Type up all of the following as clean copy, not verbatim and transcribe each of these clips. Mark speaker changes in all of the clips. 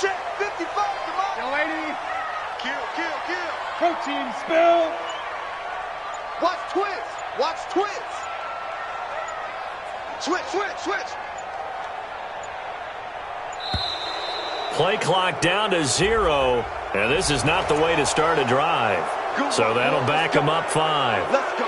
Speaker 1: Check 55 to Mike.
Speaker 2: Yo, lady.
Speaker 1: Kill.
Speaker 2: Protein spill.
Speaker 1: Watch twist. Switch.
Speaker 3: Play clock down to 0, and this is not the way to start a drive. So that'll back them up 5.
Speaker 1: Let's go.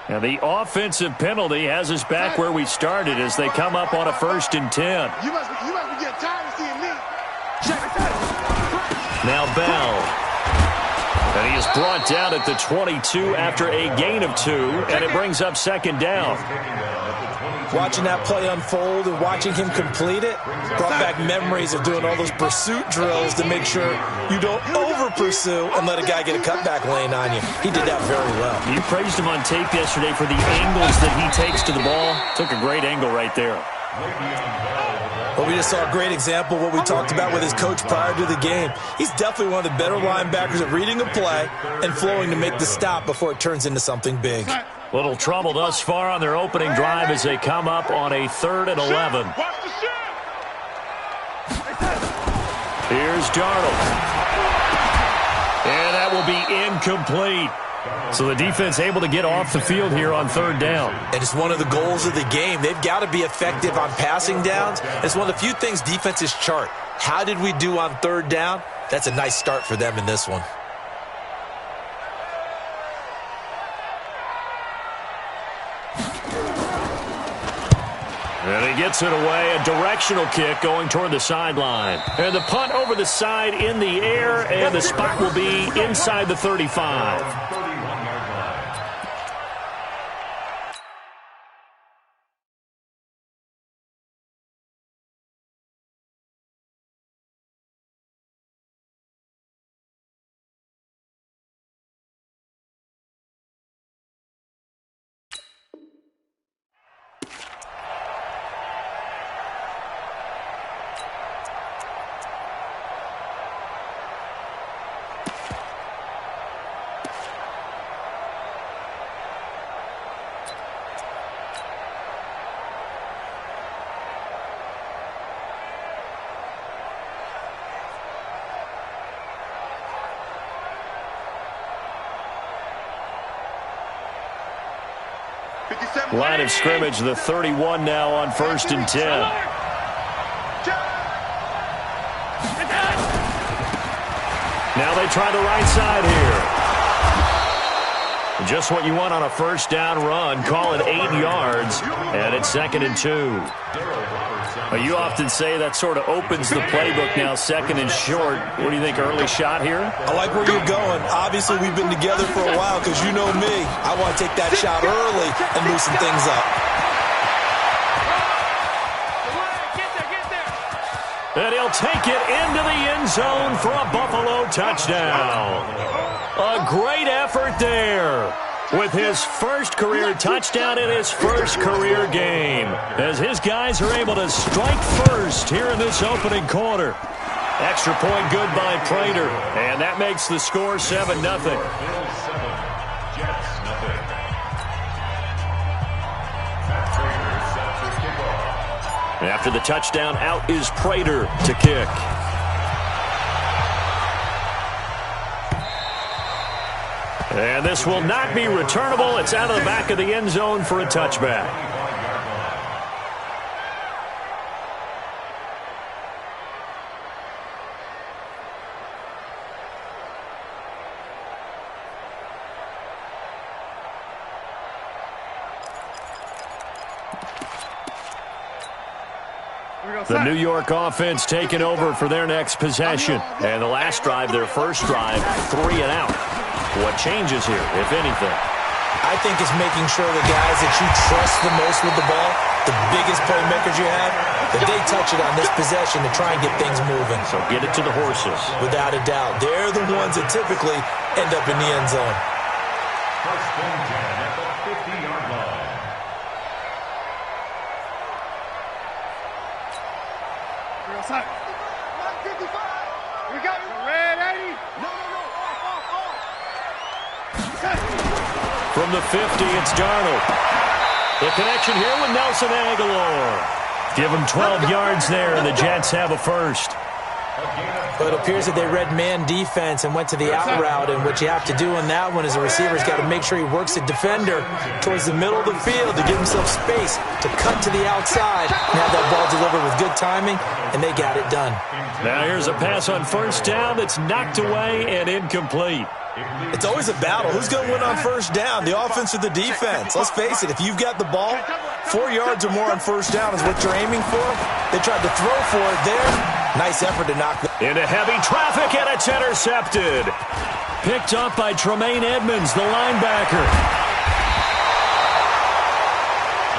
Speaker 3: And the offensive penalty has us back where we started as they come up on a 1st and 10.
Speaker 1: You must be getting tired of seeing me. Check it out.
Speaker 3: Now Bell. And he is brought down at the 22 after a gain of 2, and it brings up 2nd down.
Speaker 4: Watching that play unfold and watching him complete it brought back memories of doing all those pursuit drills to make sure you don't over-pursue and let a guy get a cutback lane on you. He did that very well.
Speaker 3: You praised him on tape yesterday for the angles that he takes to the ball. Took a great angle right there.
Speaker 4: Well, we just saw a great example of what we talked about with his coach prior to the game. He's definitely one of the better linebackers at reading a play and flowing to make the stop before it turns into something big.
Speaker 3: Little trouble thus far on their opening drive as they come up on a 3rd and 11. Here's Darnold. And that will be incomplete. So the defense able to get off the field here on 3rd down.
Speaker 4: And it's one of the goals of the game. They've got to be effective on passing downs. It's one of the few things defenses chart. How did we do on 3rd down? That's a nice start for them in this one.
Speaker 3: And he gets it away, a directional kick going toward the sideline. And the punt over the side in the air, and the spot will be inside the 35. Line of scrimmage, the 31 now on 1st and 10. Now they try the right side here. Just what you want on a 1st down run. Call it 8 yards, and it's 2nd and 2. You often say that sort of opens the playbook now, 2nd and short. What do you think, early shot here?
Speaker 4: I like where you're going. Obviously, we've been together for a while because you know me. I want to take that shot early and loosen things up.
Speaker 3: And he'll take it into the end zone for a Buffalo touchdown. A great effort there, with his 1st career touchdown in his 1st career game, as his guys are able to strike first here in this opening quarter. Extra point good by Prater, and that makes the score 7-0. After the touchdown, out is Prater to kick. And this will not be returnable. It's out of the back of the end zone for a touchback. The New York offense taking over for their next possession. And the last drive, their 1st drive, 3 and out. What changes here, if anything?
Speaker 4: I think it's making sure the guys that you trust the most with the ball, the biggest playmakers you have, that they touch it on this possession to try and get things moving.
Speaker 3: So get it to the horses.
Speaker 4: Without a doubt. They're the ones that typically end up in the end zone.
Speaker 5: 1st and 10 at the 50-yard line.
Speaker 2: Outside.
Speaker 1: 155. We got it.
Speaker 2: Red 80.
Speaker 1: No.
Speaker 3: From the 50, it's Darnold. The connection here with Nelson Aguilar. Give him 12 yards there, and the Jets have a first.
Speaker 4: But it appears that they read man defense and went to the out route, and what you have to do on that one is the receiver's got to make sure he works the defender towards the middle of the field to give himself space to cut to the outside and have that ball delivered with good timing, and they got it done.
Speaker 3: Now here's a pass on first down that's knocked away and incomplete.
Speaker 4: It's always a battle. Who's going to win on first down, the offense or the defense? Let's face it, if you've got the ball, 4 yards or more on first down is what you're aiming for. They tried to throw for it there. Nice effort to knock that.
Speaker 3: Into heavy traffic, and it's intercepted. Picked up by Tremaine Edmonds, the linebacker.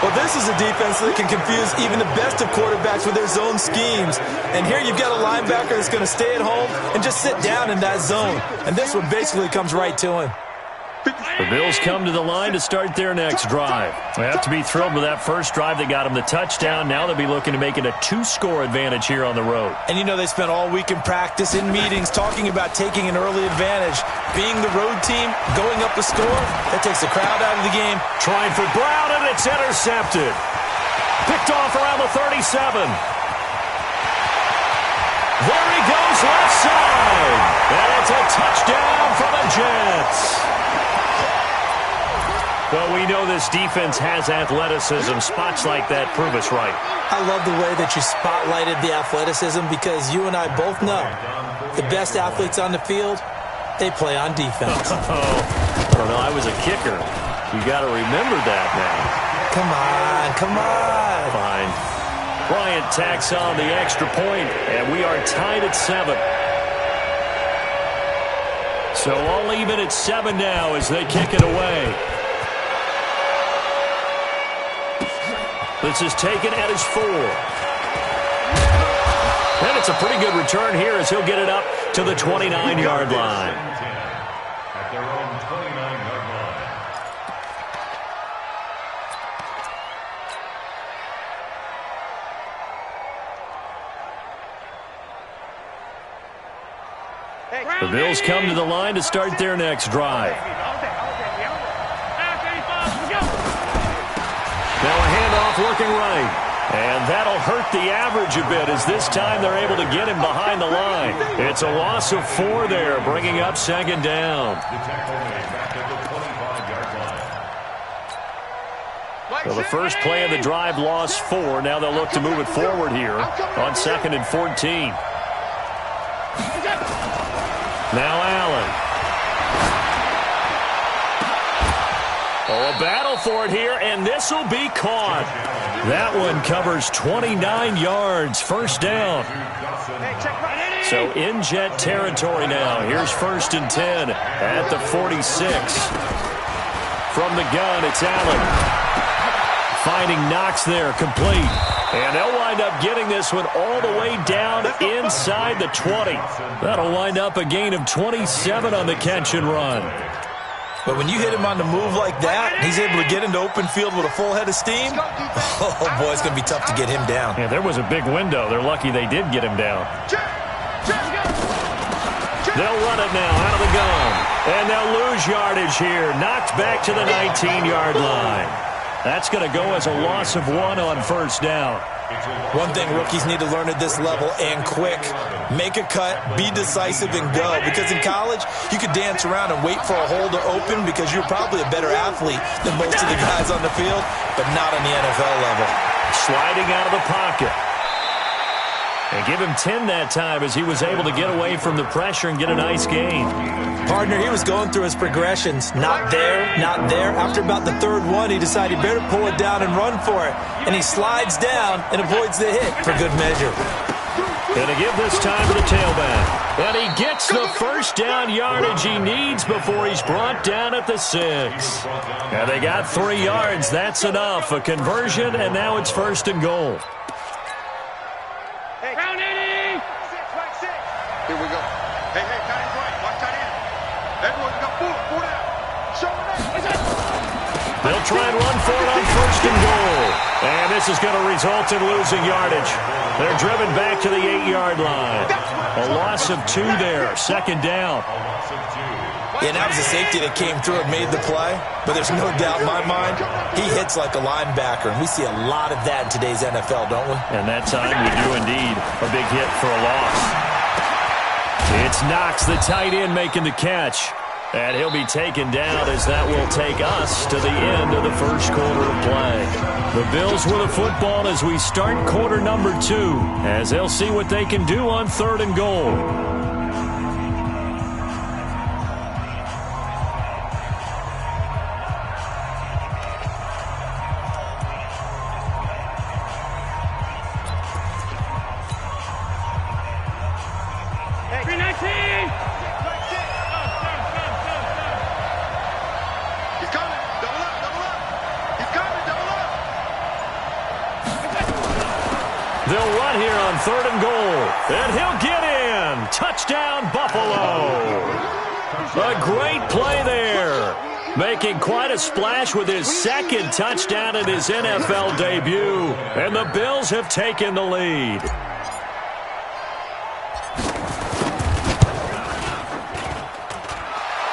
Speaker 4: Well, this is a defense that can confuse even the best of quarterbacks with their zone schemes. And here you've got a linebacker that's going to stay at home and just sit down in that zone. And this one basically comes right to him.
Speaker 3: The Bills come to the line to start their next drive. They have to be thrilled with that first drive. They got them the touchdown. Now they'll be looking to make it a 2-score advantage here on the road.
Speaker 4: And you know they spent all week in practice, in meetings, talking about taking an early advantage. Being the road team, going up the score, that takes the crowd out of the game.
Speaker 3: Trying for Brown, and it's intercepted. Picked off around the 37. There he goes, left side. And it's a touchdown for the Jets. Well, we know this defense has athleticism. Spots like that prove us right.
Speaker 4: I love the way that you spotlighted the athleticism because you and I both know the best athletes on the field, they play on defense.
Speaker 3: I don't know. I was a kicker. You got to remember that now.
Speaker 4: Come on.
Speaker 3: Fine. Bryant tacks on the extra point, and we are tied at 7. So all even at 7 now as they kick it away. This is taken at his 4. And it's a pretty good return here as he'll get it up to the 29-yard line.
Speaker 2: At their own 29-yard line.
Speaker 3: The Bills come to the line to start their next drive. Now a handoff looking right. And that'll hurt the average a bit as this time they're able to get him behind the line. It's a loss of 4 there, bringing up second down. Well, the first play of the drive lost 4. Now they'll look to move it forward here on 2nd and 14. Now Allen. Oh, a battle for it here, and this will be caught. That one covers 29 yards, first down. So in Jet territory now. Here's 1st and 10 at the 46. From the gun, it's Allen. Finding Knox there, complete. And they'll wind up getting this one all the way down inside the 20. That'll wind up a gain of 27 on the catch and run.
Speaker 4: But when you hit him on the move like that, he's able to get into open field with a full head of steam, oh, boy, it's going to be tough to get him down.
Speaker 3: Yeah, there was a big window. They're lucky they did get him down. They'll run it now out of the gun. And they'll lose yardage here. Knocked back to the 19-yard line. That's going to go as a loss of 1 on first down.
Speaker 4: One thing rookies need to learn at this level, and quick, make a cut, be decisive, and go. Because in college, you could dance around and wait for a hole to open because you're probably a better athlete than most of the guys on the field, but not on the NFL level.
Speaker 3: Sliding out of the pocket. And give him 10 that time as he was able to get away from the pressure and get a nice gain.
Speaker 4: Partner, he was going through his progressions. Not there, not there. After about the 3rd one, he decided he better pull it down and run for it. And he slides down and avoids the hit for good measure.
Speaker 3: Going to give this time to the tailback. And he gets the first down yardage he needs before he's brought down at the 6. And they got 3 yards. That's enough. A conversion, and now it's 1st and goal.
Speaker 1: Round 80! Here we go. Hey, tight end right. Watch tight end. Everyone got full down. Show it up.
Speaker 3: They'll try and run for it on first and goal. And this is going to result in losing yardage. They're driven back to the 8-yard line. A loss of 2 there, second down.
Speaker 4: Yeah, that was a safety that came through and made the play. But there's no doubt in my mind, he hits like a linebacker. And we see a lot of that in today's NFL, don't we?
Speaker 3: And that time we do indeed. A big hit for a loss. It's Knox, the tight end, making the catch. And he'll be taken down as that will take us to the end of the first quarter of play. The Bills with the football as we start quarter number 2, as they'll see what they can do on third and goal. They'll run here on third and goal, and he'll get in. Touchdown, Buffalo. A great play there. Making quite a splash with his second touchdown in his NFL debut, and the Bills have taken the lead.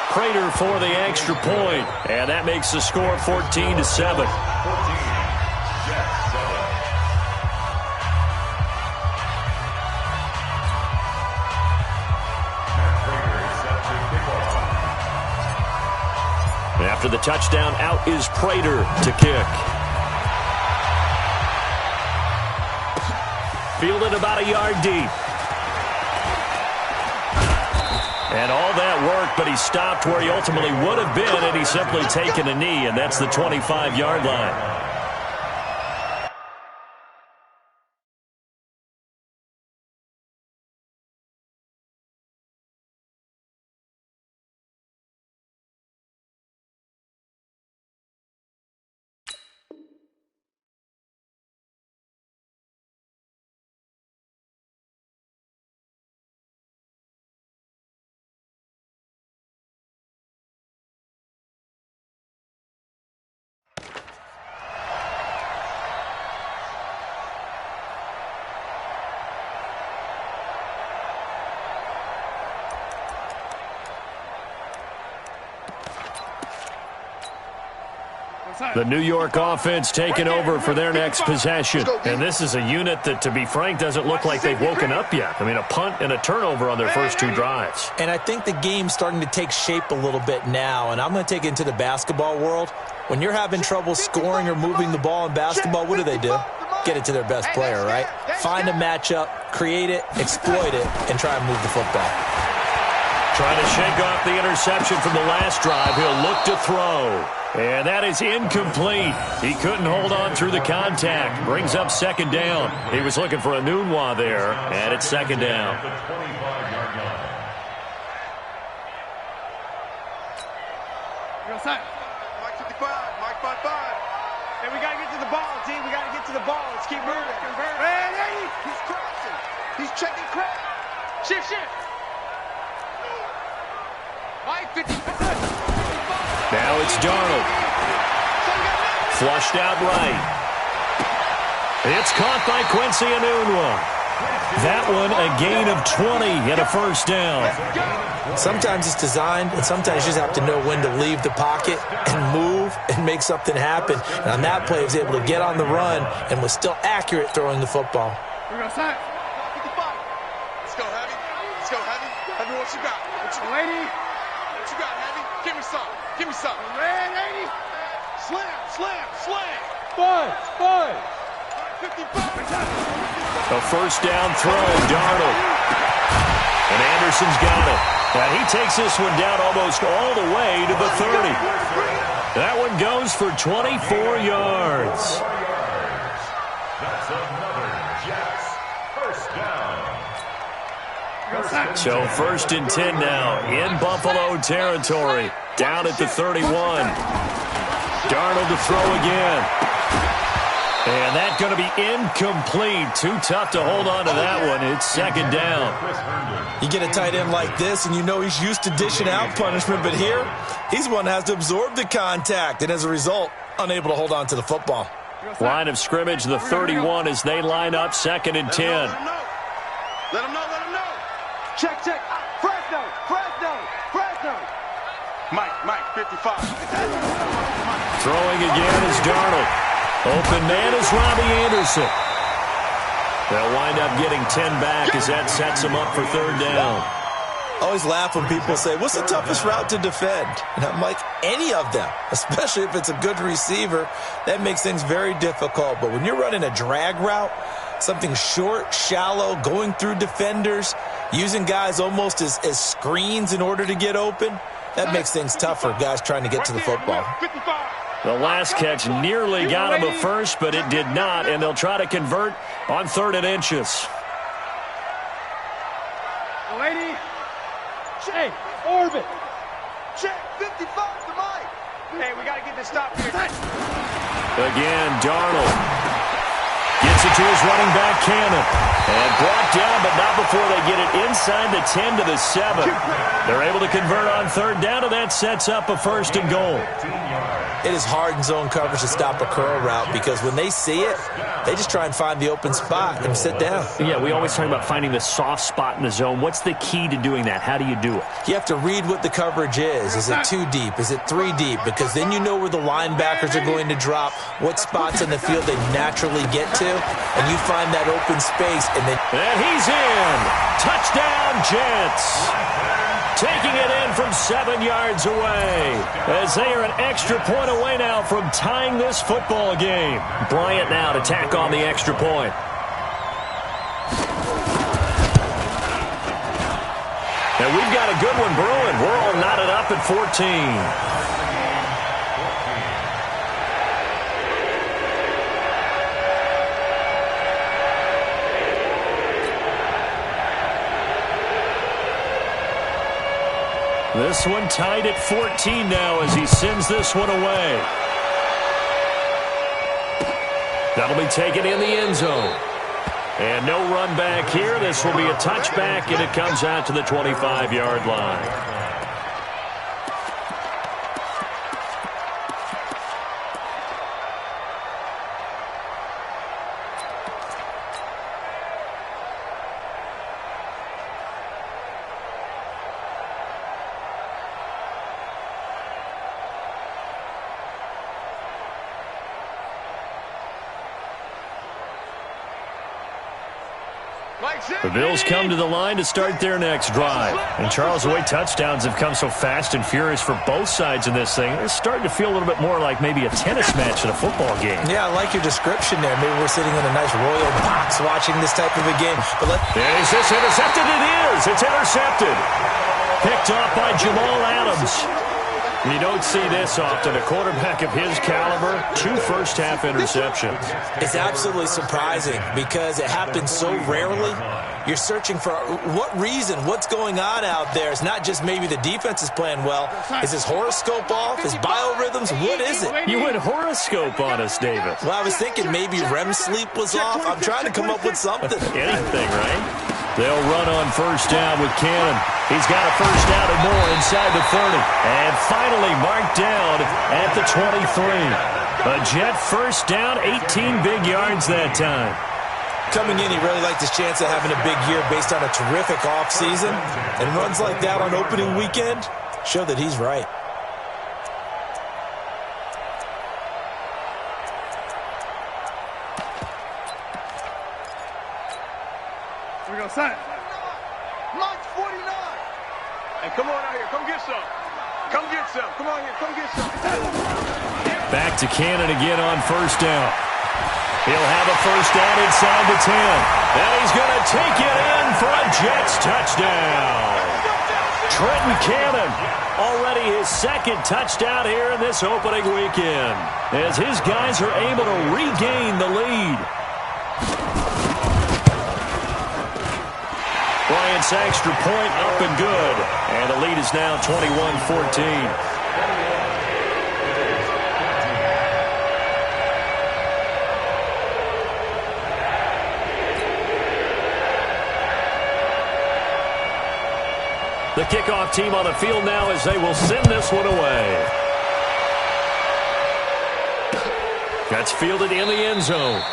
Speaker 3: Prater for the extra point, and that makes the score 14-7. After the touchdown, out is Prater to kick. Fielded about a yard deep. And all that work, but he stopped where he ultimately would have been had he simply taken a knee, and that's the 25-yard line. The New York offense taking over for their next possession. And this is a unit that, to be frank, doesn't look like they've woken up yet. I mean, a punt and a turnover on their first 2 drives.
Speaker 4: And I think the game's starting to take shape a little bit now. And I'm going to take it into the basketball world. When you're having trouble scoring or moving the ball in basketball, what do? Get it to their best player, right? Find a matchup, create it, exploit it, and try and move the football.
Speaker 3: Trying to shake off the interception from the last drive. He'll look to throw. And that is incomplete. He couldn't hold on through the contact. Brings up second down. He was looking for a Nunwa there, and it's second down.
Speaker 1: Mike 55, Mike 55. Hey, we got to get to the ball, team. We got to get to the ball. Let's keep moving. Hey, he's crossing. He's checking crap. Shift. Mike 55.
Speaker 3: Now it's Darnold. Flushed out right. It's caught by Quincy Enunwa. That one a gain of 20 and a first down.
Speaker 4: Sometimes it's designed, and sometimes you just have to know when to leave the pocket and move and make something happen. And on that play, he was able to get on the run and was still accurate throwing the football.
Speaker 1: Here we go, son. 55. Let's go, Heavy. Let's go, Heavy. Heavy, what you got? Lady. What you got, Heavy? Give me some. Give me some. Red 80. Slam. Fun. 55.
Speaker 3: A first down throw, Darnold. And Anderson's got it. And he takes this one down almost all the way to the 30. That one goes for 24 yards.
Speaker 2: That's another Jets first down.
Speaker 3: So first and 10 now in Buffalo territory. Down at the 31. Darnold to throw again. And that's going to be incomplete. Too tough to hold on to that one. It's second down.
Speaker 4: You get a tight end like this, and you know he's used to dishing out punishment. But here, he's one that has to absorb the contact. And as a result, unable to hold on to the football.
Speaker 3: Line of scrimmage, the 31 as they line up, 2nd and 10.
Speaker 1: Let him know. Check. Fresno. Mike, 55.
Speaker 3: Throwing again is Darnold. Open man is Robbie Anderson. They'll wind up getting 10 back as that sets them up for 3rd down.
Speaker 4: Always laugh when people say, what's the toughest route to defend? And I'm like, any of them, especially if it's a good receiver. That makes things very difficult. But when you're running a drag route, something short, shallow, going through defenders, using guys almost as screens in order to get open, that makes things tough for guys trying to get to the football.
Speaker 3: The last catch nearly got him a first, but it did not, and they'll try to convert on 3rd and inches.
Speaker 1: Lady. Jay, orbit. Check, 55 to Mike. Hey, we got to get this stop here.
Speaker 3: Again, Darnold gets it to his running back, Cannon. And brought down, but not before they get it inside the 10 to the 7. They're able to convert on 3rd down, and that sets up a 1st and goal.
Speaker 4: It is hard in zone coverage to stop a curl route because when they see it, they just try and find the open spot and sit down.
Speaker 3: Yeah, we always talk about finding the soft spot in the zone. What's the key to doing that? How do you do it?
Speaker 4: You have to read what the coverage is. Is it 2 deep? Is it 3 deep? Because then you know where the linebackers are going to drop, what spots in the field they naturally get to, and you find that open space.
Speaker 3: And he's in. Touchdown, Jets. Taking it in from 7 yards away as they are an extra point away now from tying this football game. Bryant now to tack on the extra point. And we've got a good one brewing. We're all knotted up at 14. This one tied at 14 now as he sends this one away. That'll be taken in the end zone. And no run back here. This will be a touchback, and it comes out to the 25-yard line. The Bills come to the line to start their next drive. And Charles, the way touchdowns have come so fast and furious for both sides in this thing, it's starting to feel a little bit more like maybe a tennis match in a football game. Yeah, I like your description there. Maybe we're sitting in a nice royal box watching this type of a game. But is this intercepted? It is. It's intercepted. Picked off by Jamal Adams. You don't see this often. A quarterback of his caliber, 2 first-half interceptions.
Speaker 4: It's absolutely surprising because it happens so rarely. You're searching for what reason, what's going on out there. It's not just maybe the defense is playing well. Is his horoscope off? His biorhythms? What is it?
Speaker 3: You went horoscope on us, David.
Speaker 4: Well, I was thinking maybe REM sleep was off. I'm trying to come up with something.
Speaker 3: Anything, right? They'll run on first down with Cannon. He's got a first down and more inside the 30. And finally marked down at the 23. A Jet first down, 18 big yards that time.
Speaker 4: Coming in, he really liked his chance of having a big year based on a terrific offseason. And runs like that on opening weekend show that he's right.
Speaker 1: Here we go, son. Mark 49. Hey, come on out here. Come get some. Come get some. Come on here. Come get some.
Speaker 3: Back to Cannon again on first down. He'll have a first down inside the 10. And he's going to take it in for a Jets touchdown. Trenton Cannon, already his 2nd touchdown here in this opening weekend, as his guys are able to regain the lead. Bryant's extra point up and good. And the lead is now 21-14. The kickoff team on the field now as they will send this one away. That's fielded in the end zone.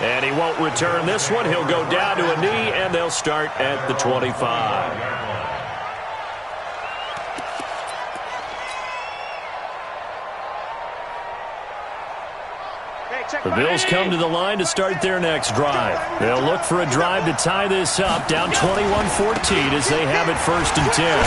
Speaker 3: And he won't return this one. He'll go down to a knee, and they'll start at the 25. The Bills come to the line to start their next drive. They'll look for a drive to tie this up, down 21-14 as they have it 1st and 10.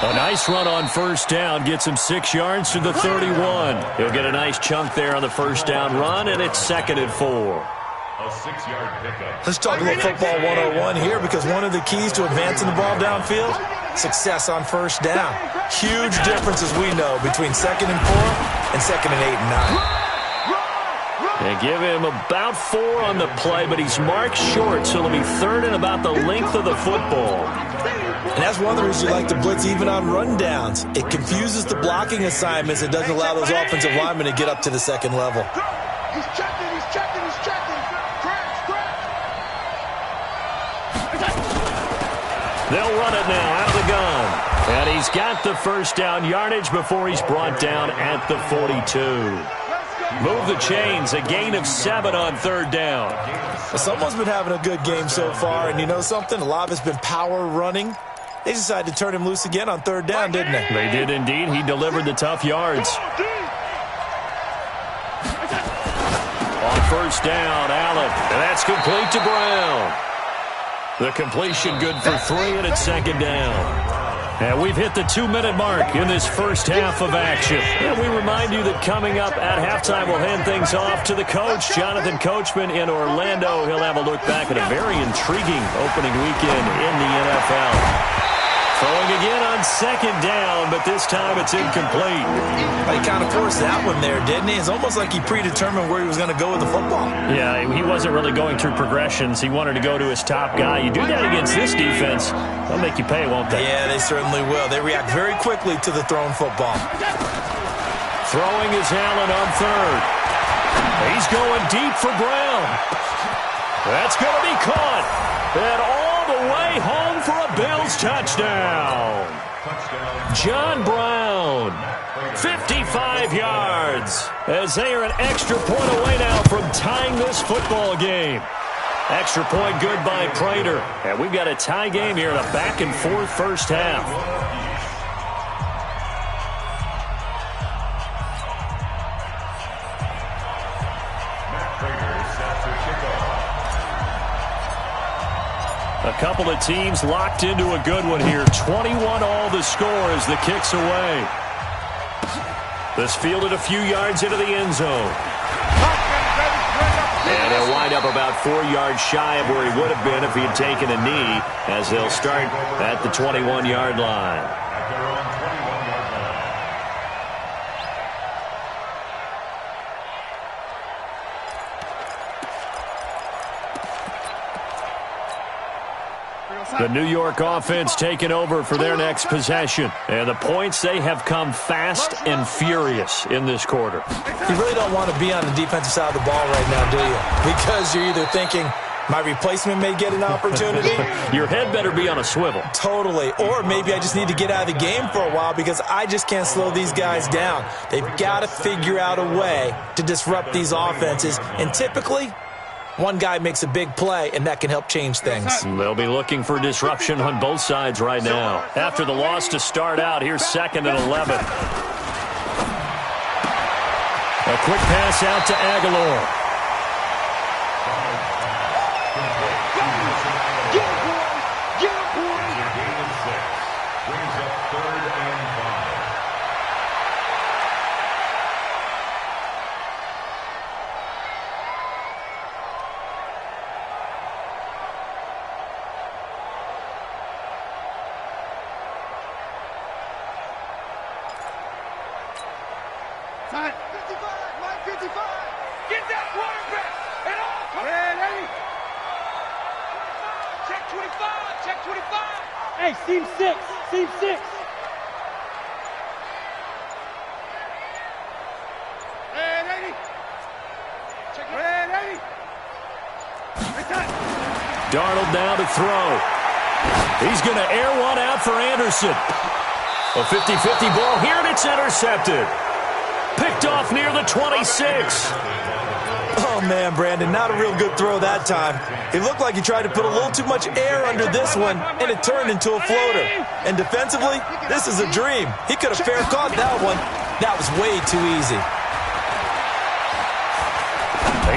Speaker 3: A nice run on first down gets him 6 yards to the 31. He'll get a nice chunk there on the first down run, and it's 2nd and 4.
Speaker 2: A 6-yard pickup.
Speaker 4: Let's talk a little football 101 here, because one of the keys to advancing the ball downfield, success on first down. Huge difference, as we know, between 2nd and 4 and 2nd and 8 and 9.
Speaker 3: They give him about 4 on the play, but he's marked short, so it'll be 3rd and about the length of the football.
Speaker 4: And that's one of the reasons you like to blitz even on rundowns. It confuses the blocking assignments. It doesn't allow those offensive linemen to get up to the 2nd level.
Speaker 1: He's checking, he's checking, he's checking. Crash.
Speaker 3: They'll run it now out of the gun. And he's got the first down yardage before he's brought down at the 42. Move the chains, a gain of 7 on 3rd down.
Speaker 4: Well, someone's been having a good game so far, and you know something? A lot of it's been power running. They decided to turn him loose again on 3rd down, didn't they?
Speaker 3: They did indeed. He delivered the tough yards. On first down, Allen. And that's complete to Brown. The completion good for 3, and it's 2nd down. And we've hit the 2-minute mark in this first half of action. And we remind you that coming up at halftime, we'll hand things off to the coach, Jonathan Coachman in Orlando. He'll have a look back at a very intriguing opening weekend in the NFL. Throwing again on 2nd down, but this time it's incomplete.
Speaker 4: He kind of forced that one there, didn't he? It's almost like he predetermined where he was going to go with the football.
Speaker 3: Yeah, he wasn't really going through progressions. He wanted to go to his top guy. You do that against this defense, they'll make you pay, won't they?
Speaker 4: Yeah, they certainly will. They react very quickly to the thrown football.
Speaker 3: Throwing is Allen on 3rd. He's going deep for Brown. That's going to be caught. And all the way home for a Bills touchdown. John Brown, 55 yards, as they are an extra point away now from tying this football game. Extra point good by Prater. And we've got a tie game here in a back-and-forth first half. A couple of teams locked into a good one here. 21 all the score as the kick's away. This fielded a few yards into the end zone. And he'll wind up about 4 yards shy of where he would have been if he had taken a knee, as they'll start at the 21-yard line. The New York offense taking over for their next possession. And the points, they have come fast and furious in this quarter.
Speaker 4: You really don't want to be on the defensive side of the ball right now, do you? Because you're either thinking, my replacement may get an opportunity.
Speaker 3: Your head better be on a swivel.
Speaker 4: Totally. Or maybe I just need to get out of the game for a while because I just can't slow these guys down. They've got to figure out a way to disrupt these offenses. And typically, one guy makes a big play, and that can help change things.
Speaker 3: They'll be looking for disruption on both sides right now. After the loss to start out, here's 2nd and 11. A quick pass out to Aguilar.
Speaker 1: Time. 55, 55. Get that quarterback and off. Ready. Check 25, check 25.
Speaker 5: Hey, seam 6, seam 6.
Speaker 1: Ready. Check ready.
Speaker 3: Darnold now to throw. He's going to air one out for Anderson. A 50-50 ball here, and it's intercepted. Picked off off near the 26.
Speaker 4: Oh, man, Brandon, not a real good throw that time. It looked like he tried to put a little too much air under this one, and it turned into a floater. And defensively, this is a dream. He could have fair caught that one. That was way too easy.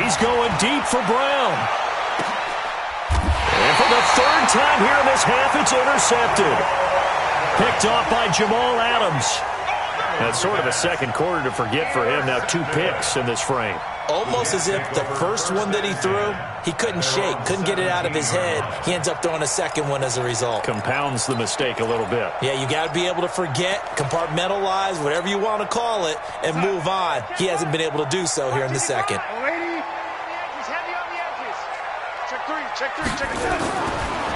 Speaker 3: He's going deep for Brown. And for the third time here in this half, it's intercepted. Picked off by Jamal Adams. That's sort of a second quarter to forget for him. Now 2 picks in this frame.
Speaker 4: Almost as if the first one that he threw, he couldn't shake, couldn't get it out of his head. He ends up throwing a second one as a result.
Speaker 3: Compounds the mistake a little bit.
Speaker 4: Yeah, you got to be able to forget, compartmentalize, whatever you want to call it, and move on. He hasn't been able to do so here in the second.
Speaker 1: Check three.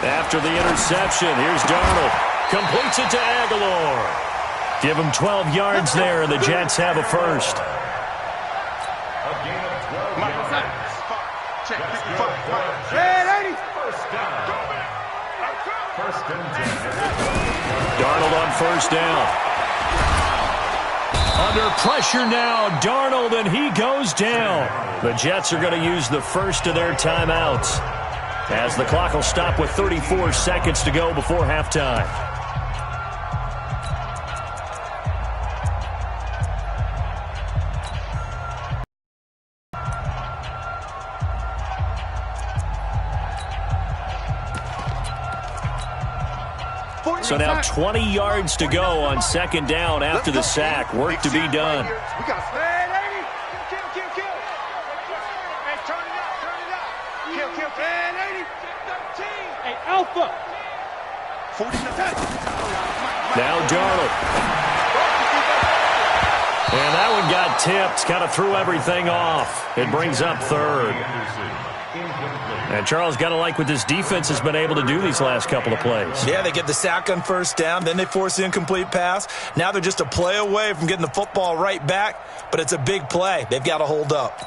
Speaker 3: After the interception, here's Darnold. Completes it to Aguilar. Give him 12 yards there, and the Jets have a first.
Speaker 1: Check 55.
Speaker 2: First and 10.
Speaker 3: Darnold on first down. Under pressure now, Darnold, and he goes down. The Jets are going to use the first of their timeouts, as the clock will stop with 34 seconds to go before halftime. So now 20 yards to go on second down after the sack. Work to be done.
Speaker 1: We got kill. Hey, turn it up. Kill.
Speaker 5: Hey, Alpha.
Speaker 1: 49.
Speaker 3: Now Darnold. And that one got tipped. Kind of threw everything off. It brings up third. And Charles, got to like what this defense has been able to do these last couple of plays.
Speaker 4: Yeah, they get the sack on first down, then they force the incomplete pass. Now they're just a play away from getting the football right back, but it's a big play. They've got to hold up.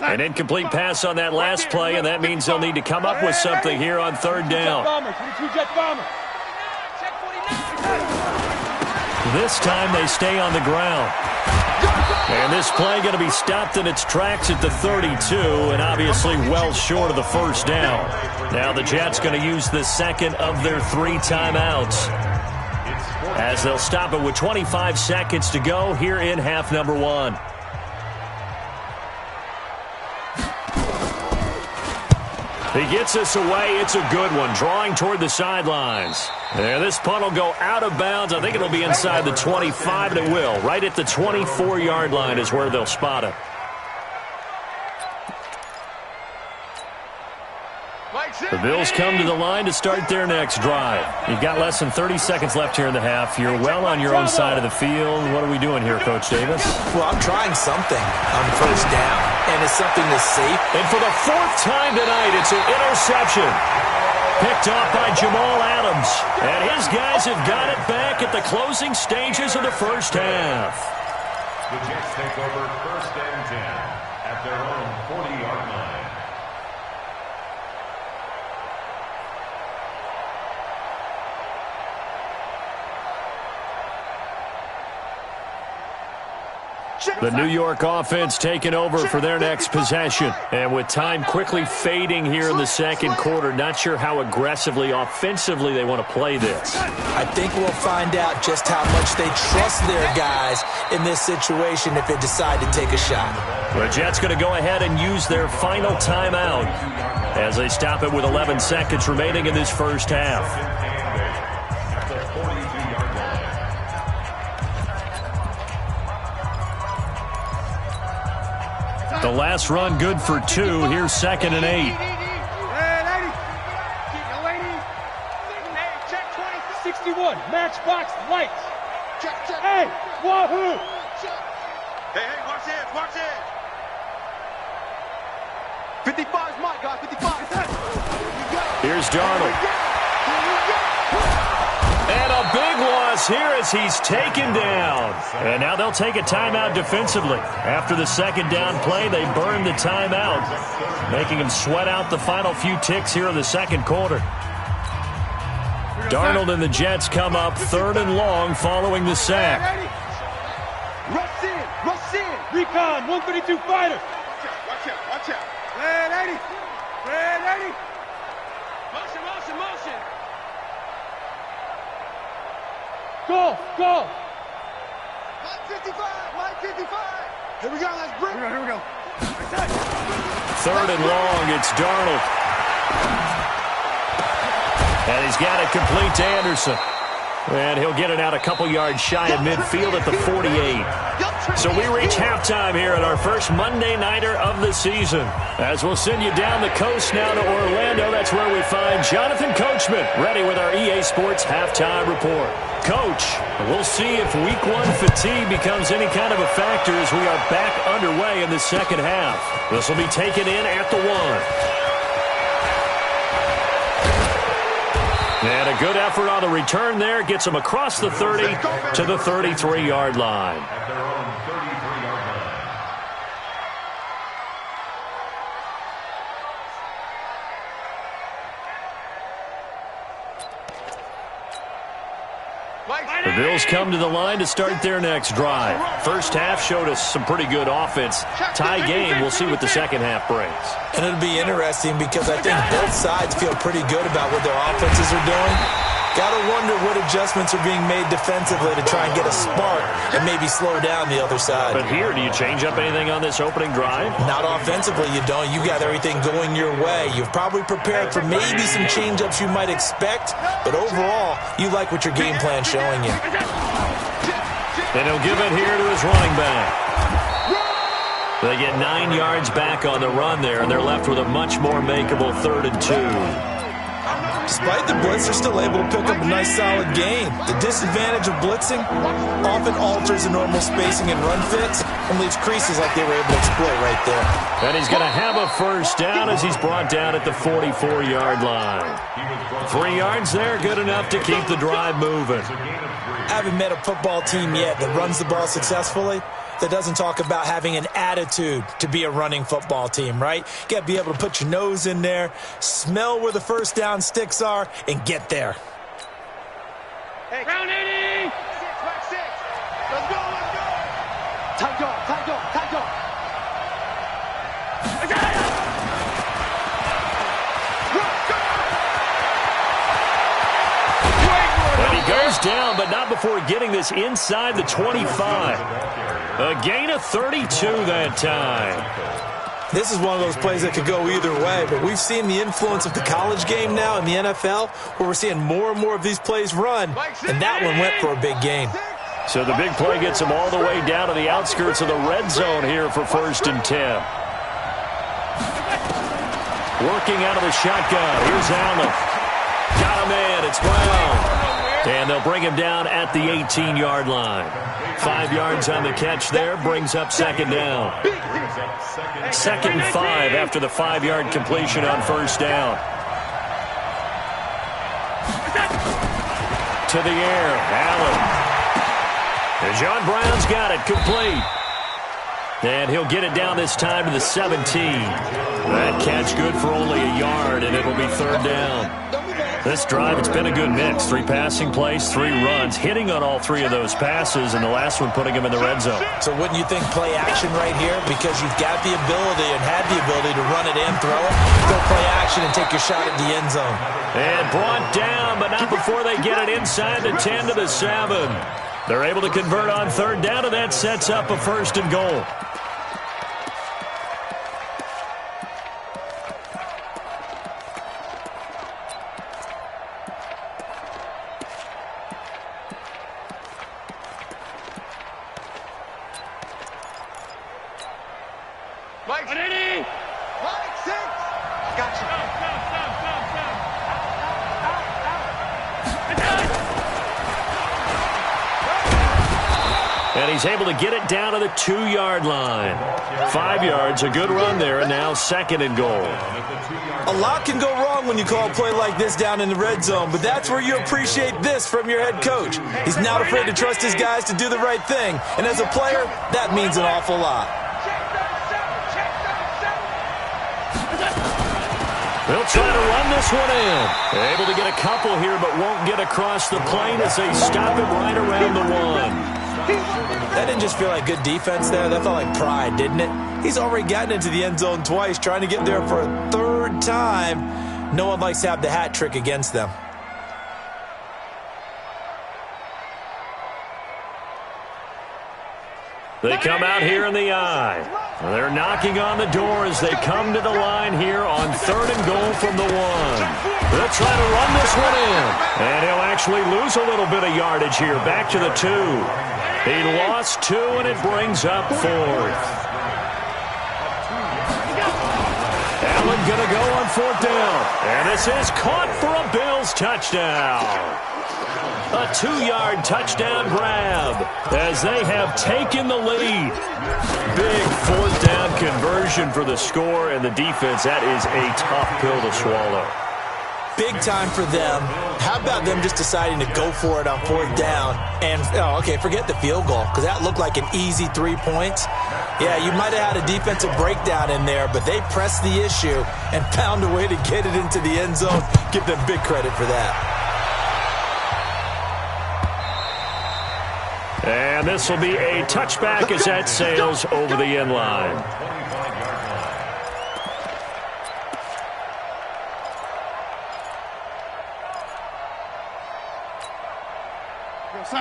Speaker 3: An incomplete pass on that last play, and that means they'll need to come up with something here on third down. This time they stay on the ground. And this play going to be stopped in its tracks at the 32, and obviously well short of the first down. Now the Jets going to use the second of their 3 timeouts, as they'll stop it with 25 seconds to go here in half number 1. He gets us away. It's a good one, drawing toward the sidelines. And this punt will go out of bounds. I think it'll be inside the 25, and it will. Right at the 24-yard line is where they'll spot it. The Bills come to the line to start their next drive. You've got less than 30 seconds left here in the half. You're well on your own side of the field. What are we doing here, Coach Davis?
Speaker 4: Well, I'm trying something on first down, and it's something that's safe.
Speaker 3: And for the 4th time tonight, it's an interception. Picked off by Jamal Adams. And his guys have got it back at the closing stages of the first half.
Speaker 2: The Jets take over first and 10 at their own 40-yard line.
Speaker 3: The New York offense taking over for their next possession. And with time quickly fading here in the second quarter, not sure how aggressively, offensively they want to play this.
Speaker 4: I think we'll find out just how much they trust their guys in this situation if they decide to take a shot.
Speaker 3: The Jets going to go ahead and use their final timeout as they stop it with 11 seconds remaining in this first half. The last run good for 2. Here's 2nd and 8.
Speaker 5: 61, matchbox lights. Hey, wahoo!
Speaker 1: Hey, watch it. 55's Mike, guys, 55. Here
Speaker 3: Here's Darnold. And a big loss goes here as he's taken down. And now they'll take a timeout defensively. After the second down play, they burn the timeout, making them sweat out the final few ticks here in the second quarter. Darnold and the Jets come up 3rd and long following the sack.
Speaker 5: Rush in. Recon, 132 fighter.
Speaker 1: Watch out.
Speaker 5: Red 80.
Speaker 1: Motion.
Speaker 5: Go.
Speaker 1: Line 55. Here we go, let's bring it. Here we go.
Speaker 3: 3rd and long, it's Darnold. And he's got it complete to Anderson. And he'll get it out a couple yards shy of midfield at the 48. So we reach halftime here at our first Monday Nighter of the season. As we'll send you down the coast now to Orlando, that's where we find Jonathan Coachman, ready with our EA Sports Halftime Report. Coach, we'll see if Week 1 fatigue becomes any kind of a factor as we are back underway in the second half. This will be taken in at the 1. And a good effort on the return there. Gets them across the 30 to the 33-yard line.
Speaker 2: At their own 33-yard line.
Speaker 3: The Bills come to the line to start their next drive. First half showed us some pretty good offense. Tie game, we'll see what the second half brings.
Speaker 4: And it'll be interesting because I think both sides feel pretty good about what their offenses are doing. Got to wonder what adjustments are being made defensively to try and get a spark and maybe slow down the other side.
Speaker 3: But here, do you change up anything on this opening drive?
Speaker 4: Not offensively, you don't. You got everything going your way. You've probably prepared for maybe some change-ups you might expect, but overall, you like what your game plan's showing you.
Speaker 3: And he'll give it here to his running back. They get 9 yards back on the run there, and they're left with a much more makeable 3rd and 2.
Speaker 4: Despite the blitz, they're still able to pick up a nice solid gain. The disadvantage of blitzing often alters the normal spacing and run fits and leaves creases like they were able to exploit right there.
Speaker 3: And he's going to have a first down as he's brought down at the 44-yard line. 3 yards there, good enough to keep the drive moving.
Speaker 4: I haven't met a football team yet that runs the ball successfully that doesn't talk about having an attitude to be a running football team, right? You got to be able to put your nose in there, smell where the first down sticks are, and get there.
Speaker 5: Hey, round 80!
Speaker 1: Back 6. Let's go.
Speaker 5: Tight dog.
Speaker 3: And he goes down, but not before getting this inside the 25. A gain of 32 that time.
Speaker 4: This is one of those plays that could go either way, but we've seen the influence of the college game now in the NFL, where we're seeing more and more of these plays run, and that one went for a big gain.
Speaker 3: So the big play gets him all the way down to the outskirts of the red zone here for 1st and 10. Working out of the shotgun. Here's Allen. Got him in. It's Brown. And they'll bring him down at the 18-yard line. 5 yards on the catch there, brings up 2nd down. 2nd and 5 after the 5-yard completion on 1st down. To the air, Allen. And John Brown's got it, complete. And he'll get it down this time to the 17. That catch good for only a yard, and it'll be 3rd down. This drive, it's been a good mix. 3 passing plays, 3 runs, hitting on all 3 of those passes, and the last one putting him in the red zone.
Speaker 4: So wouldn't you think play action right here? Because you've got the ability and had the ability to run it and throw it. Go play action and take your shot at the end zone.
Speaker 3: And brought down, but not before they get it inside the 10 to the 7. They're able to convert on 3rd down, and that sets up a 1st and goal.
Speaker 1: Mike
Speaker 5: 180!
Speaker 1: Mike 6. Gotcha.
Speaker 3: And he's able to get it down to the 2-yard line. 5 yards, a good run there, and now 2nd and goal.
Speaker 4: A lot can go wrong wrong when you call a play like this down in the red zone, but that's where you appreciate this from your head coach. He's not afraid to trust his guys to do the right thing, and as a player, that means an awful lot.
Speaker 3: They'll try to run this one in. Able to get a couple here, but won't get across the plane as they stop him right around the one.
Speaker 4: That didn't just feel like good defense there. That felt like pride, didn't it? He's already gotten into the end zone twice, trying to get there for a third time. No one likes to have the hat trick against them.
Speaker 3: They come out here in the eye. They're knocking on the door as they come to the line here on 3rd and goal from the 1. They'll try to run this one in. And he'll actually lose a little bit of yardage here. Back to the 2. He lost 2, and it brings up 4th. Allen going to go on 4th down. And this is caught for a Bills touchdown. A 2-yard touchdown grab as they have taken the lead. Big 4th down conversion for the score, and the defense, that is a tough pill to swallow.
Speaker 4: Big time for them. How about them just deciding to go for it on 4th down? And, forget the field goal, because that looked like an easy 3 points. Yeah, you might have had a defensive breakdown in there, but they pressed the issue and found a way to get it into the end zone. Give them big credit for that.
Speaker 3: And this will be a touchback as that sails over the end line.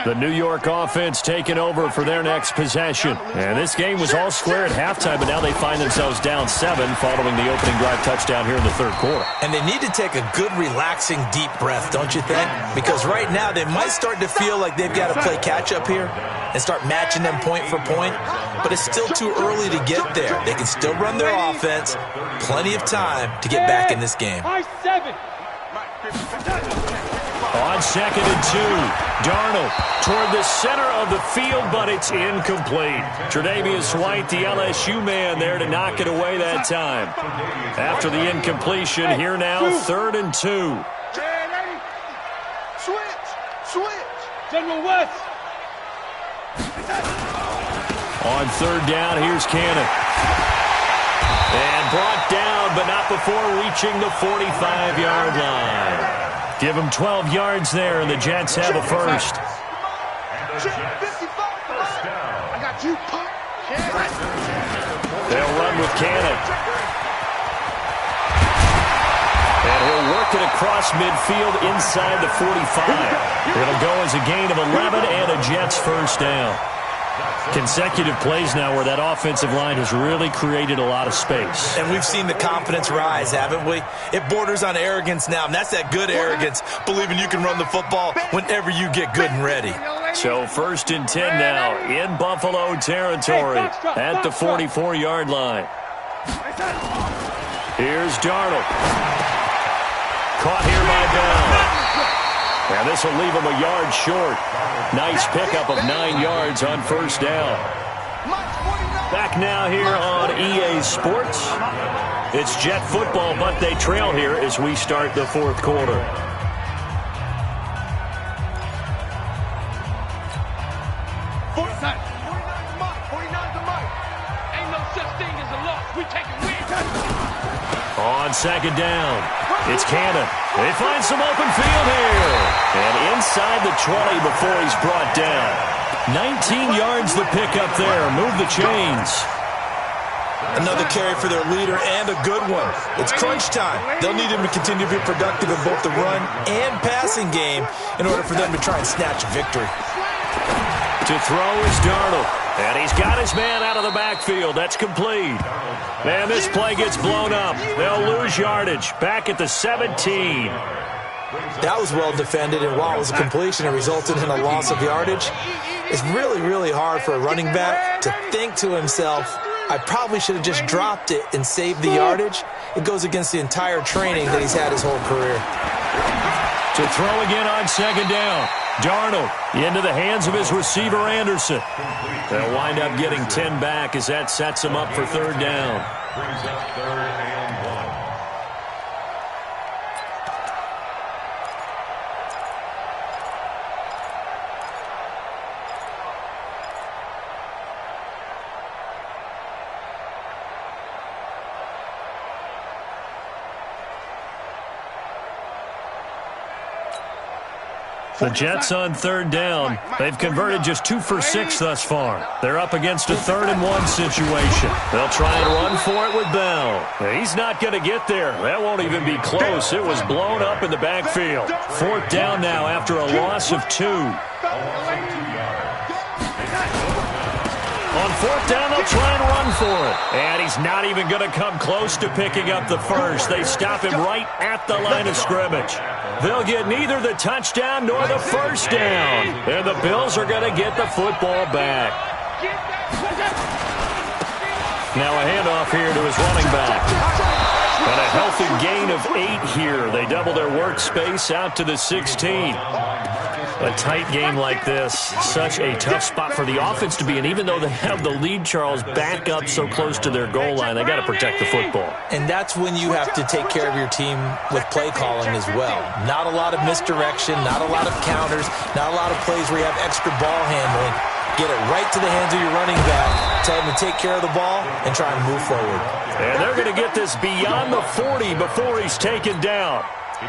Speaker 3: The New York offense taking over for their next possession. And this game was all square at halftime, but now they find themselves down 7 following the opening drive touchdown here in the 3rd quarter.
Speaker 4: And they need to take a good, relaxing, deep breath, don't you think? Because right now they might start to feel like they've got to play catch-up here and start matching them point for point. But it's still too early to get there. They can still run their offense. Plenty of time to get back in this game.
Speaker 3: On 2nd and 2, Darnold toward the center of the field, but it's incomplete. Tre'Davious White, the LSU man, there to knock it away that time. After the incompletion, here now, 3rd and 2.
Speaker 5: Switch. General West.
Speaker 3: On 3rd down, here's Cannon. And brought down, but not before reaching the 45-yard line. Give them 12 yards there, and the Jets have a first.
Speaker 1: I got you, Pop.
Speaker 3: They'll run with Cannon. And he'll work it across midfield inside the 45. It'll go as a gain of 11 and a Jets first down. Consecutive plays now where that offensive line has really created a lot of space.
Speaker 4: And we've seen the confidence rise, haven't we? It borders on arrogance now, and that's that good arrogance, believing you can run the football whenever you get good and ready.
Speaker 3: So 1st and 10 now in Buffalo territory at the 44-yard line. Here's Darnold. Caught here by Bell. And this will leave him a yard short. Nice pickup of 9 yards on 1st down. Back now here on EA Sports. It's Jet football, but they trail here as we start the 4th quarter. On 2nd down, it's Cannon. They find some open field here. And inside the 20 before he's brought down. 19 yards the pickup there. Move the chains.
Speaker 4: Another carry for their leader and a good one. It's crunch time. They'll need him to continue to be productive in both the run and passing game in order for them to try and snatch victory.
Speaker 3: To throw is Darnold. And he's got his man out of the backfield. That's complete. Man, this play gets blown up. They'll lose yardage. Back at the 17.
Speaker 4: That was well defended, and while it was a completion, it resulted in a loss of yardage. It's really, really hard for a running back to think to himself, I probably should have just dropped it and saved the yardage. It goes against the entire training that he's had his whole career.
Speaker 3: To throw again on 2nd down. Darnold into the hands of his receiver, Anderson. They'll wind up getting 10 back as that sets him up for 3rd down. The Jets on third down. They've converted just 2 for 6 thus far. They're up against a 3rd-and-1 situation. They'll try and run for it with Bell. He's not going to get there. That won't even be close. It was blown up in the backfield. 4th down now after a loss of 2. On 4th down, they'll try and run for it. And he's not even going to come close to picking up the first. They stop him right at the line of scrimmage. They'll get neither the touchdown nor the first down. And the Bills are going to get the football back. Now a handoff here to his running back. And a healthy gain of 8 here. They double their workspace out to the 16. A tight game like this, such a tough spot for the offense to be in. Even though they have the lead, Charles, back up so close to their goal line, they got to protect the football.
Speaker 4: And that's when you have to take care of your team with play calling as well. Not a lot of misdirection, not a lot of counters, not a lot of plays where you have extra ball handling. Get it right to the hands of your running back, tell him to take care of the ball, and try and move forward.
Speaker 3: And they're going to get this beyond the 40 before he's taken down.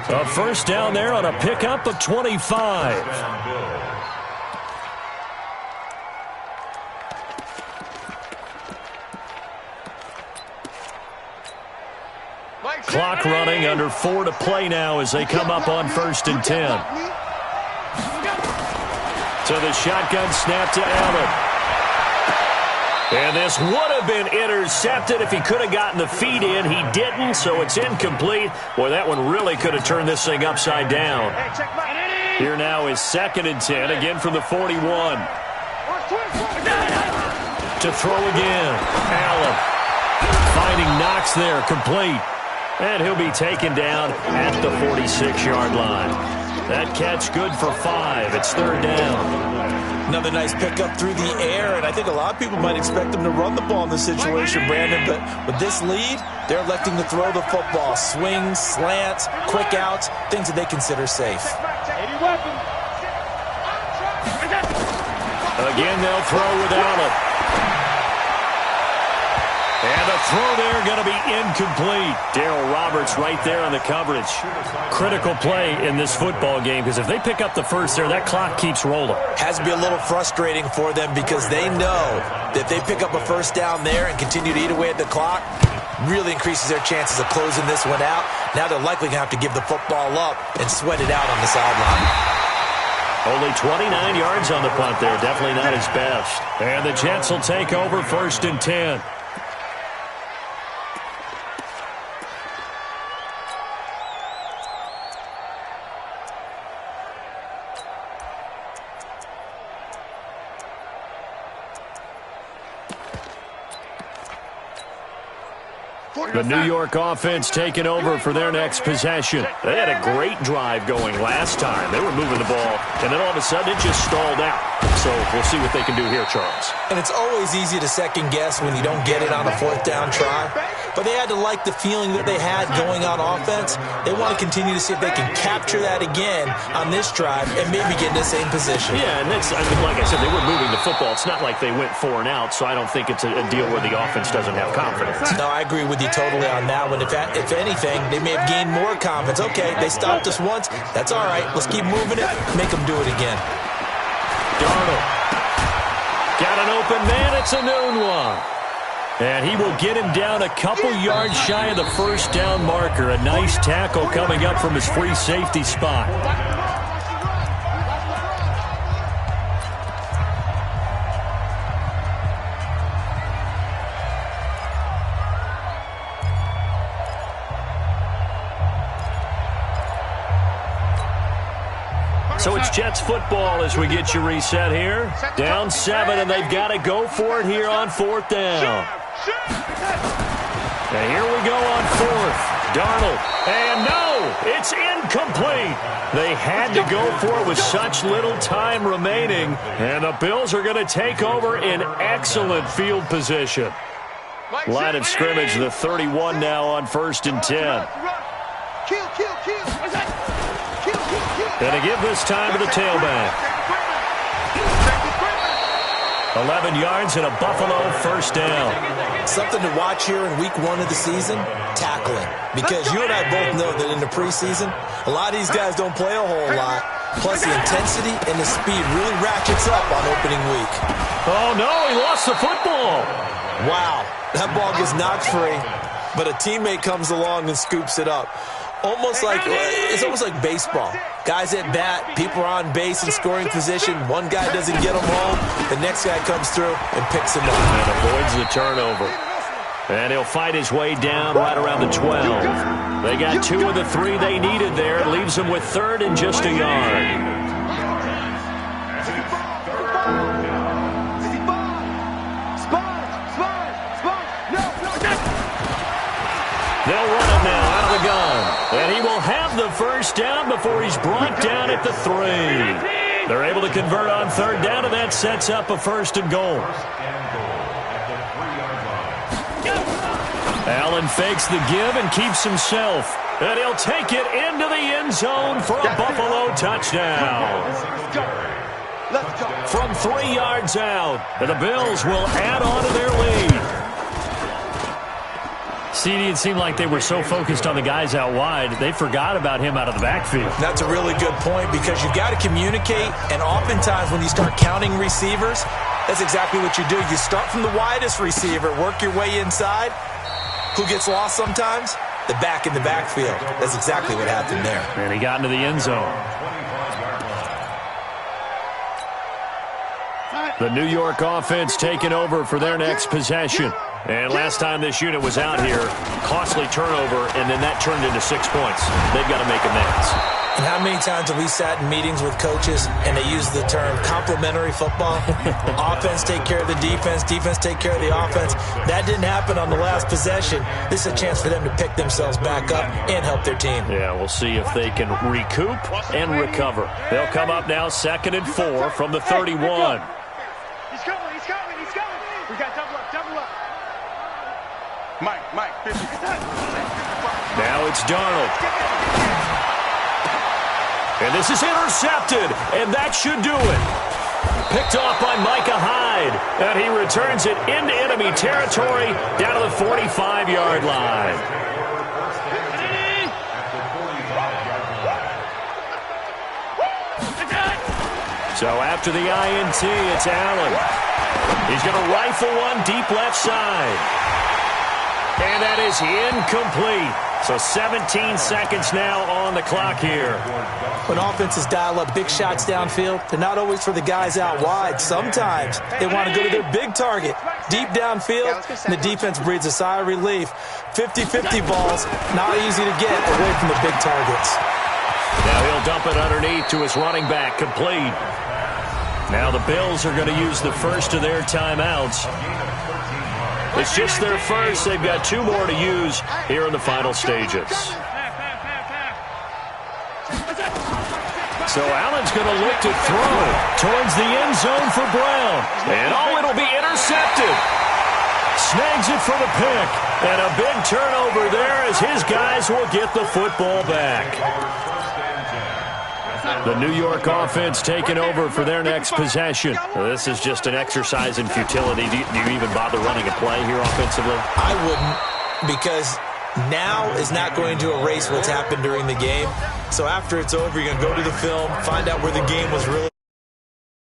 Speaker 3: A first down there on a pickup of 25. Clock running, under 4 to play now as they come up on 1st and 10. To the shotgun snap to Allen. And this would have been intercepted if he could have gotten the feet in. He didn't, so it's incomplete. Boy, that one really could have turned this thing upside down. Here now is 2nd and 10, again from the 41. To throw again. Allen finding Knox there, complete. And he'll be taken down at the 46-yard line. That catch good for 5. It's 3rd down.
Speaker 4: Another nice pickup through the air, and I think a lot of people might expect them to run the ball in this situation, Brandon, but with this lead, they're electing to throw the football. Swings, slants, quick outs, things that they consider safe.
Speaker 3: Again, they'll throw with Allen. And the throw there going to be incomplete. Darryl Roberts right there on the coverage. Critical play in this football game, because if they pick up the first there, that clock keeps rolling.
Speaker 4: Has to be a little frustrating for them because they know that if they pick up a first down there and continue to eat away at the clock, really increases their chances of closing this one out. Now they're likely going to have to give the football up and sweat it out on the sideline.
Speaker 3: Only 29 yards on the punt there. Definitely not his best. And the Jets will take over 1st and 10. The New York offense taking over for their next possession. They had a great drive going last time. They were moving the ball, and then all of a sudden it just stalled out. So we'll see what they can do here, Charles.
Speaker 4: And it's always easy to second guess when you don't get it on a 4th down try. But they had to like the feeling that they had going on offense. They want to continue to see if they can capture that again on this drive and maybe get in the same position.
Speaker 3: Yeah, and that's, like I said, they were moving the football. It's not like they went 4 and out, so I don't think it's a deal where the offense doesn't have confidence.
Speaker 4: No, I agree with you totally on that one. If anything, they may have gained more confidence. Okay, they stopped us once. That's all right. Let's keep moving it. Make them do it again.
Speaker 3: Darnold. Got an open man. It's a noon one. And he will get him down a couple yards shy of the first down marker. A nice tackle coming up from his free safety spot. So it's Jets football as we get you reset here. Down 7, and they've got to go for it here on 4th down. And here we go on 4th. Darnold. And no, it's incomplete. They had to go for it with such little time remaining. And the Bills are going to take over in excellent field position. Line of scrimmage, the 31 now on 1st and 10. And a give this time to the tailback. 11 yards and a Buffalo first down.
Speaker 4: Something to watch here in week 1 of the season, tackling. Because you and I both know that in the preseason, a lot of these guys don't play a whole lot. Plus, the intensity and the speed really ratchets up on opening week.
Speaker 3: Oh, no, he lost the football.
Speaker 4: Wow, that ball gets knocked free, but a teammate comes along and scoops it up. It's almost like baseball. Guys at bat, people are on base in scoring position. One guy doesn't get them home. The next guy comes through and picks him up.
Speaker 3: And avoids the turnover. And he'll fight his way down right around the 12. They got 2 of the 3 they needed there. It leaves them with 3rd and just a yard. They'll run it now out of the gun. And he will have the first down before he's brought down at the 3. They're able to convert on 3rd down, and that sets up a 1st and goal. Allen fakes the give and keeps himself. And he'll take it into the end zone for a Buffalo touchdown. From 3 yards out, and the Bills will add on to their lead. CD, it seemed like they were so focused on the guys out wide, they forgot about him out of the backfield.
Speaker 4: That's a really good point because you've got to communicate, and oftentimes when you start counting receivers, that's exactly what you do. You start from the widest receiver, work your way inside. Who gets lost sometimes? The back in the backfield. That's exactly what happened there.
Speaker 3: And he got into the end zone. The New York offense taking over for their next possession. And last time this unit was out here, costly turnover, and then that turned into 6 points. They've got to make amends.
Speaker 4: And how many times have we sat in meetings with coaches and they use the term complementary football? Offense take care of the defense, defense take care of the offense. That didn't happen on the last possession. This is a chance for them to pick themselves back up and help their team.
Speaker 3: Yeah, we'll see if they can recoup and recover. They'll come up now 2nd and 4 from the 31.
Speaker 5: He's coming, he's coming, he's coming. We got double up, double up.
Speaker 1: Mike, 50.
Speaker 3: Now it's Darnold. And this is intercepted, and that should do it. Picked off by Micah Hyde, and he returns it into enemy territory down to the 45-yard line. So after the INT, it's Allen. He's going to rifle one deep left side. And that is incomplete. So 17 seconds now on the clock here.
Speaker 4: When offenses dial up big shots downfield, they're not always for the guys out wide. Sometimes they want to go to their big target, deep downfield, and the defense breathes a sigh of relief. 50-50 balls, not easy to get away from the big targets.
Speaker 3: Now he'll dump it underneath to his running back, complete. Now the Bills are going to use the first of their timeouts. It's just their first. They've got 2 more to use here in the final stages. So Allen's going to look to throw towards the end zone for Brown. And it'll be intercepted. Snags it for the pick. And a big turnover there as his guys will get the football back. The New York offense taking over for their next possession. This is just an exercise in futility. Do you even bother running a play here offensively?
Speaker 4: I wouldn't, because now is not going to erase what's happened during the game. So after it's over, you're going to go to the film, find out where the game was really